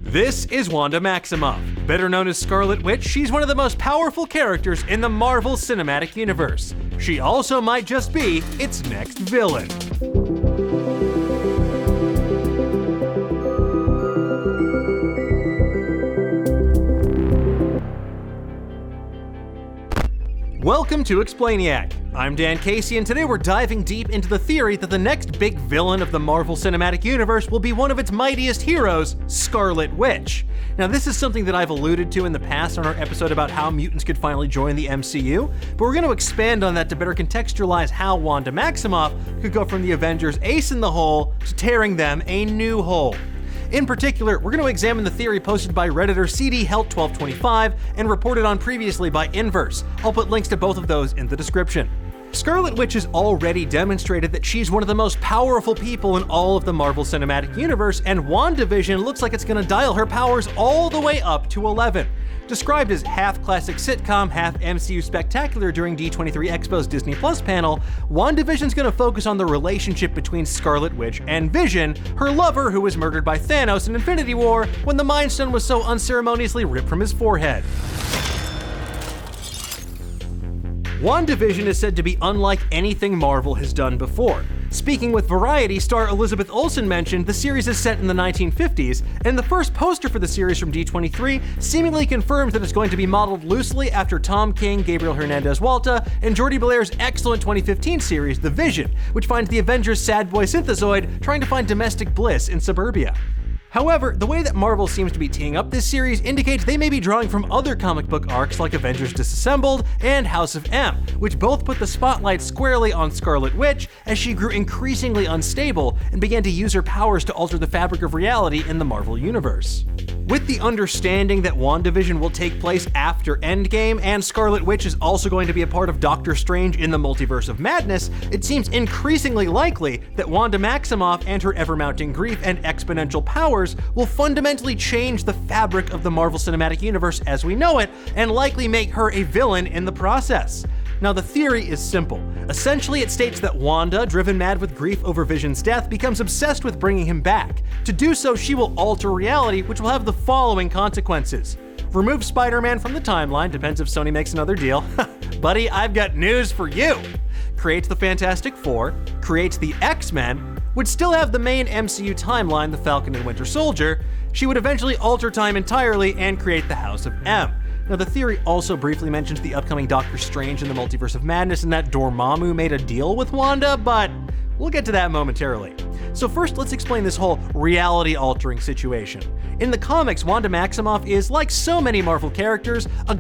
This is Wanda Maximoff. Better known as Scarlet Witch, she's one of the most powerful characters in the Marvel Cinematic Universe. She also might just be its next villain. Welcome to Explainiac. I'm Dan Casey, and today we're diving deep into the theory that the next big villain of the Marvel Cinematic Universe will be one of its mightiest heroes, Scarlet Witch. Now, this is something that I've alluded to in the past on our episode about how mutants could finally join the MCU, but we're going to expand on that to better contextualize how Wanda Maximoff could go from the Avengers' ace in the hole to tearing them a new hole. In particular, we're going to examine the theory posted by Redditor CDHelt1225 and reported on previously by Inverse. I'll put links to both of those in the description. Scarlet Witch has already demonstrated that she's one of the most powerful people in all of the Marvel Cinematic Universe, and WandaVision looks like it's going to dial her powers all the way up to 11. Described as half classic sitcom, half MCU spectacular during D23 Expo's Disney Plus panel, WandaVision's gonna focus on the relationship between Scarlet Witch and Vision, her lover who was murdered by Thanos in Infinity War when the Mind Stone was so unceremoniously ripped from his forehead. WandaVision is said to be unlike anything Marvel has done before. Speaking with Variety, star Elizabeth Olsen mentioned the series is set in the 1950s, and the first poster for the series from D23 seemingly confirms that it's going to be modeled loosely after Tom King, Gabriel Hernandez Walta, and Jordi Belaire's excellent 2015 series, The Vision, which finds the Avengers' sad boy synthezoid trying to find domestic bliss in suburbia. However, the way that Marvel seems to be teeing up this series indicates they may be drawing from other comic book arcs like Avengers Disassembled and House of M, which both put the spotlight squarely on Scarlet Witch as she grew increasingly unstable and began to use her powers to alter the fabric of reality in the Marvel Universe. With the understanding that WandaVision will take place after Endgame and Scarlet Witch is also going to be a part of Doctor Strange in the Multiverse of Madness, it seems increasingly likely that Wanda Maximoff and her ever-mounting grief and exponential powers will fundamentally change the fabric of the Marvel Cinematic Universe as we know it, and likely make her a villain in the process. Now, the theory is simple. Essentially, it states that Wanda, driven mad with grief over Vision's death, becomes obsessed with bringing him back. To do so, she will alter reality, which will have the following consequences. Remove Spider-Man from the timeline, depends if Sony makes another deal. Buddy, I've got news for you. Creates the Fantastic Four, creates the X-Men, would still have the main MCU timeline, the Falcon and Winter Soldier. She would eventually alter time entirely and create the House of M. Now, the theory also briefly mentions the upcoming Doctor Strange in the Multiverse of Madness and that Dormammu made a deal with Wanda, but we'll get to that momentarily. So first, let's explain this whole reality-altering situation. In the comics, Wanda Maximoff is, like so many Marvel characters, a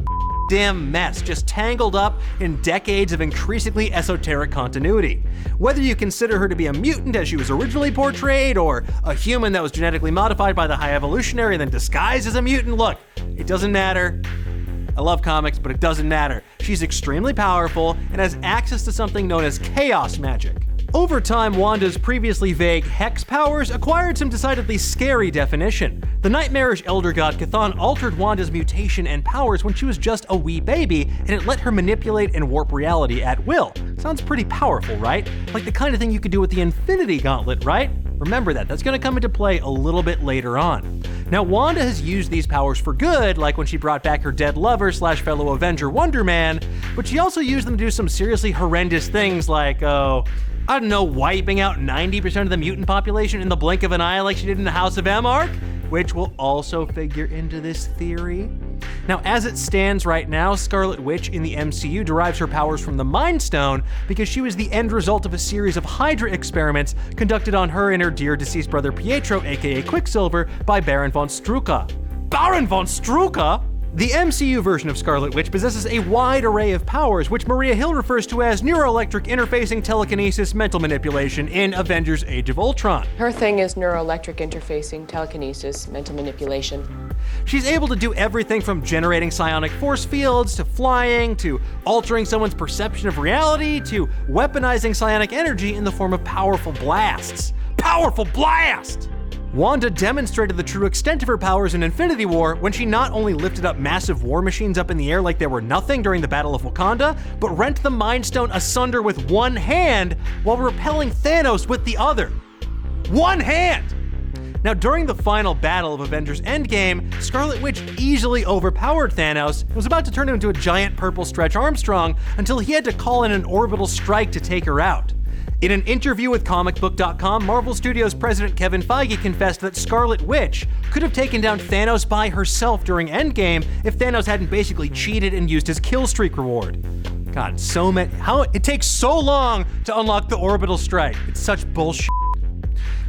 damn mess, just tangled up in decades of increasingly esoteric continuity. Whether you consider her to be a mutant as she was originally portrayed, or a human that was genetically modified by the High Evolutionary and then disguised as a mutant, look, it doesn't matter. I love comics, but it doesn't matter. She's extremely powerful and has access to something known as chaos magic. Over time, Wanda's previously vague hex powers acquired some decidedly scary definition. The nightmarish elder god Chthon altered Wanda's mutation and powers when she was just a wee baby, and it let her manipulate and warp reality at will. Sounds pretty powerful, right? Like the kind of thing you could do with the Infinity Gauntlet, right? Remember that, that's gonna come into play a little bit later on. Now, Wanda has used these powers for good, like when she brought back her dead lover / fellow Avenger Wonder Man, but she also used them to do some seriously horrendous things like, I don't know, wiping out 90% of the mutant population in the blink of an eye like she did in the House of M arc, which will also figure into this theory. Now, as it stands right now, Scarlet Witch in the MCU derives her powers from the Mind Stone because she was the end result of a series of Hydra experiments conducted on her and her dear deceased brother Pietro, aka Quicksilver, by Baron von Strucker. Baron von Strucker? The MCU version of Scarlet Witch possesses a wide array of powers, which Maria Hill refers to as neuroelectric interfacing, telekinesis, mental manipulation in Avengers Age of Ultron. Her thing is neuroelectric interfacing, telekinesis, mental manipulation. She's able to do everything from generating psionic force fields, to flying, to altering someone's perception of reality, to weaponizing psionic energy in the form of powerful blasts. Powerful blast! Wanda demonstrated the true extent of her powers in Infinity War when she not only lifted up massive war machines up in the air like they were nothing during the Battle of Wakanda, but rent the Mind Stone asunder with one hand while repelling Thanos with the other. One hand! Now, during the final battle of Avengers Endgame, Scarlet Witch easily overpowered Thanos and was about to turn him into a giant purple Stretch Armstrong until he had to call in an orbital strike to take her out. In an interview with comicbook.com, Marvel Studios president Kevin Feige confessed that Scarlet Witch could have taken down Thanos by herself during Endgame if Thanos hadn't basically cheated and used his kill streak reward. God, it takes so long to unlock the orbital strike. It's such bullshit.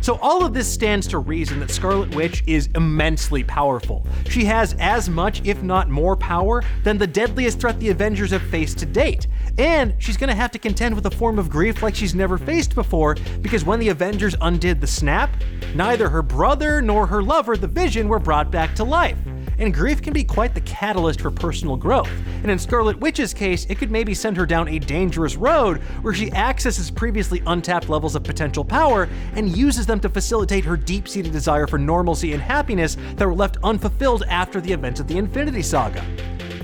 So all of this stands to reason that Scarlet Witch is immensely powerful. She has as much, if not more power, than the deadliest threat the Avengers have faced to date. And she's gonna have to contend with a form of grief like she's never faced before, because when the Avengers undid the snap, neither her brother nor her lover, the Vision, were brought back to life. And grief can be quite the catalyst for personal growth. And in Scarlet Witch's case, it could maybe send her down a dangerous road where she accesses previously untapped levels of potential power and uses them to facilitate her deep-seated desire for normalcy and happiness that were left unfulfilled after the events of the Infinity Saga.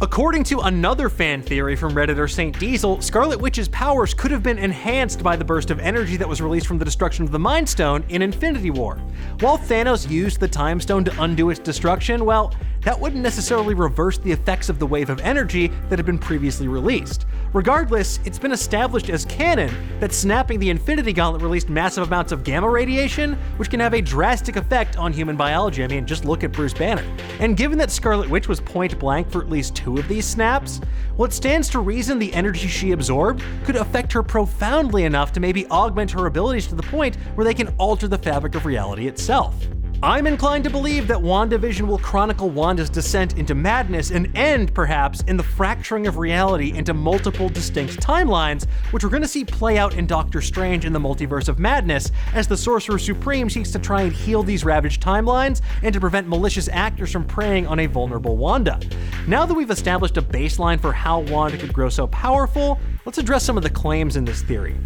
According to another fan theory from Redditor Saint Diesel, Scarlet Witch's powers could have been enhanced by the burst of energy that was released from the destruction of the Mind Stone in Infinity War. While Thanos used the Time Stone to undo its destruction, well, that wouldn't necessarily reverse the effects of the wave of energy that had been previously released. Regardless, it's been established as canon that snapping the Infinity Gauntlet released massive amounts of gamma radiation, which can have a drastic effect on human biology. I mean, just look at Bruce Banner. And given that Scarlet Witch was point blank for at least 2 of these snaps, well, it stands to reason the energy she absorbed could affect her profoundly enough to maybe augment her abilities to the point where they can alter the fabric of reality itself. I'm inclined to believe that WandaVision will chronicle Wanda's descent into madness and end, perhaps, in the fracturing of reality into multiple distinct timelines, which we're going to see play out in Doctor Strange in the Multiverse of Madness, as the Sorcerer Supreme seeks to try and heal these ravaged timelines and to prevent malicious actors from preying on a vulnerable Wanda. Now that we've established a baseline for how Wanda could grow so powerful, let's address some of the claims in this theory.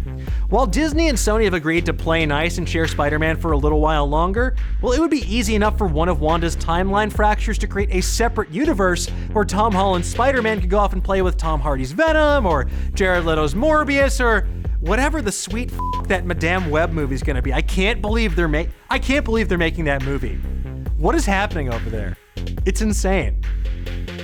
While Disney and Sony have agreed to play nice and share Spider-Man for a little while longer, well, it would be easy enough for one of Wanda's timeline fractures to create a separate universe where Tom Holland's Spider-Man could go off and play with Tom Hardy's Venom, or Jared Leto's Morbius, or whatever the sweet that Madame Web movie's gonna be. I can't believe they're making that movie. What is happening over there? It's insane.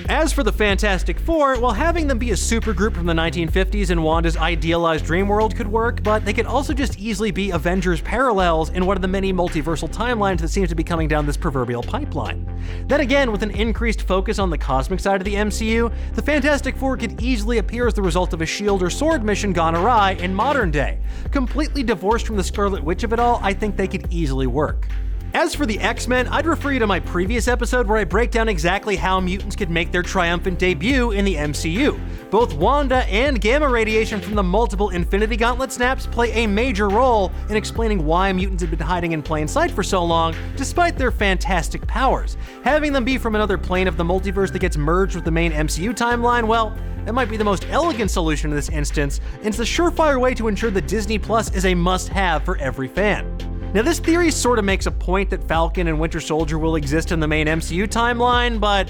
As for the Fantastic Four, well, having them be a supergroup from the 1950s in Wanda's idealized dream world could work, but they could also just easily be Avengers parallels in one of the many multiversal timelines that seems to be coming down this proverbial pipeline. Then again, with an increased focus on the cosmic side of the MCU, the Fantastic Four could easily appear as the result of a shield or sword mission gone awry in modern day. Completely divorced from the Scarlet Witch of it all, I think they could easily work. As for the X-Men, I'd refer you to my previous episode where I break down exactly how mutants could make their triumphant debut in the MCU. Both Wanda and gamma radiation from the multiple Infinity Gauntlet snaps play a major role in explaining why mutants have been hiding in plain sight for so long, despite their fantastic powers. Having them be from another plane of the multiverse that gets merged with the main MCU timeline, well, that might be the most elegant solution in this instance, and it's the surefire way to ensure that Disney Plus is a must-have for every fan. Now, this theory sort of makes a point that Falcon and Winter Soldier will exist in the main MCU timeline, but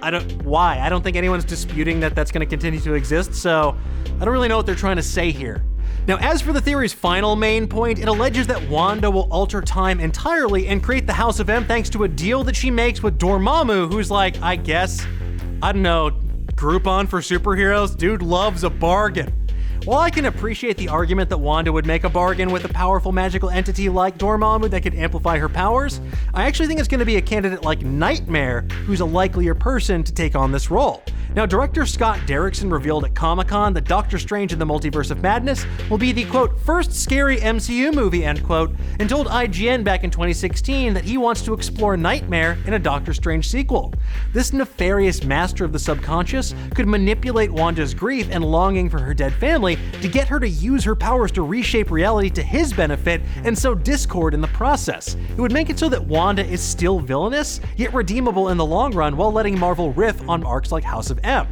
I don't think anyone's disputing that that's going to continue to exist, so I don't really know what they're trying to say here. Now, as for the theory's final main point, it alleges that Wanda will alter time entirely and create the House of M thanks to a deal that she makes with Dormammu, who's like, I don't know, Groupon for superheroes? Dude loves a bargain. While I can appreciate the argument that Wanda would make a bargain with a powerful magical entity like Dormammu that could amplify her powers, I actually think it's going to be a candidate like Nightmare who's a likelier person to take on this role. Now, director Scott Derrickson revealed at Comic-Con that Doctor Strange in the Multiverse of Madness will be the, quote, first scary MCU movie, end quote, and told IGN back in 2016 that he wants to explore Nightmare in a Doctor Strange sequel. This nefarious master of the subconscious could manipulate Wanda's grief and longing for her dead family to get her to use her powers to reshape reality to his benefit and sow discord in the process. It would make it so that Wanda is still villainous, yet redeemable in the long run while letting Marvel riff on arcs like House of M.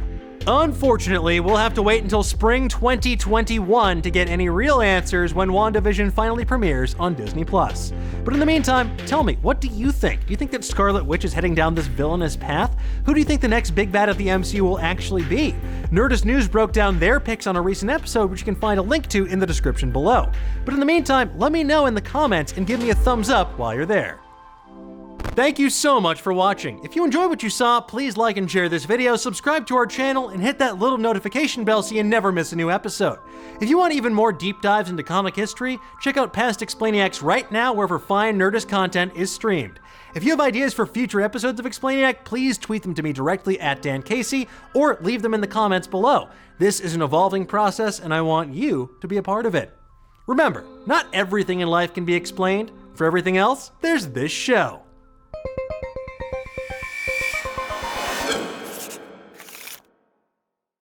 Unfortunately, we'll have to wait until spring 2021 to get any real answers when WandaVision finally premieres on Disney+. But in the meantime, tell me, what do you think? Do you think that Scarlet Witch is heading down this villainous path? Who do you think the next big bad of the MCU will actually be? Nerdist News broke down their picks on a recent episode, which you can find a link to in the description below. But in the meantime, let me know in the comments and give me a thumbs up while you're there. Thank you so much for watching. If you enjoyed what you saw, please like and share this video, subscribe to our channel, and hit that little notification bell so you never miss a new episode. If you want even more deep dives into comic history, check out past Explainiacs right now wherever fine Nerdist content is streamed. If you have ideas for future episodes of Explainiac, please tweet them to me directly at Dan Casey, or leave them in the comments below. This is an evolving process, and I want you to be a part of it. Remember, not everything in life can be explained. For everything else, there's this show.